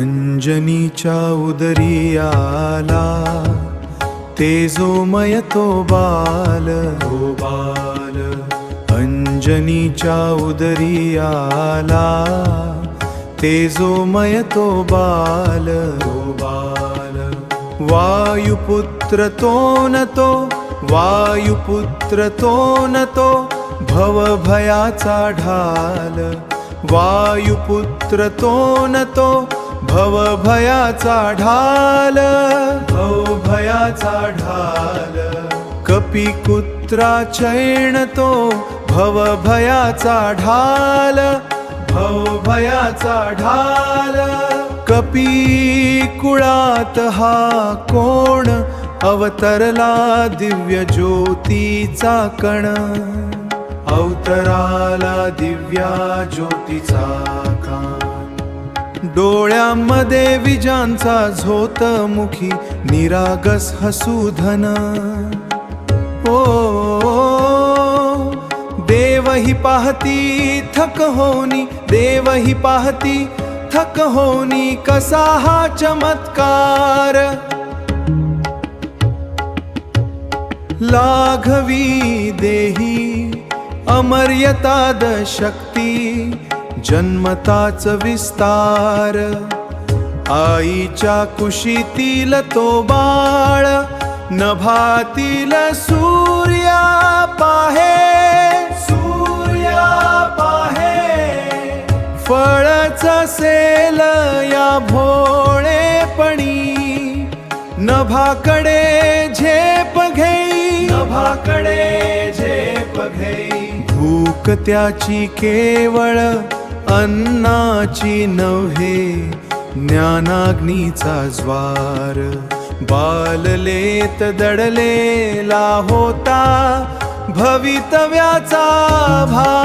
अंजनीच्या उदरी आला, तेजोमय तो बाल, अंजनीच्या उदरी आला, तेजोमय तो बाल, वायुपुत्र तो न तो, वायुपुत्र तो न तो, भवभयाचा ढाल, वायुपुत्र तो न तो, भवभयाचा ढाल, भवभयाचा ढाल, कपिकुत्रा चैन तो, भवभयाचा ढाल, भवभयाचा ढाल, कपी कुळात हा कोण, अवतरला दिव्य ज्योतीचा कण, अवतराला दिव्या ज्योतीचा कान, डोळ्यामध्ये विजांचा झोत मुखी, निरागस हसूधन, ओ देव ही पाहती थक होनी, देव ही पाहती थक होनी, कसा हा चमत्कार, लाघवी देही अमर्याद शक्ती, जन्मताच विस्तार, आईच्या कुशीतील तो बाळ, नभातील सूर्या पाहे, सूर्या पाहे, फळच असेल या भोळेपणी, नभाकडे झेप घेई, नभाकडे झेप घेई, भूक त्याची केवळ अन्नाची नव्हे, ज्ञानाग्नीचा ज्वार, बाललेत दडलेला होता, भवितव्याचा भार,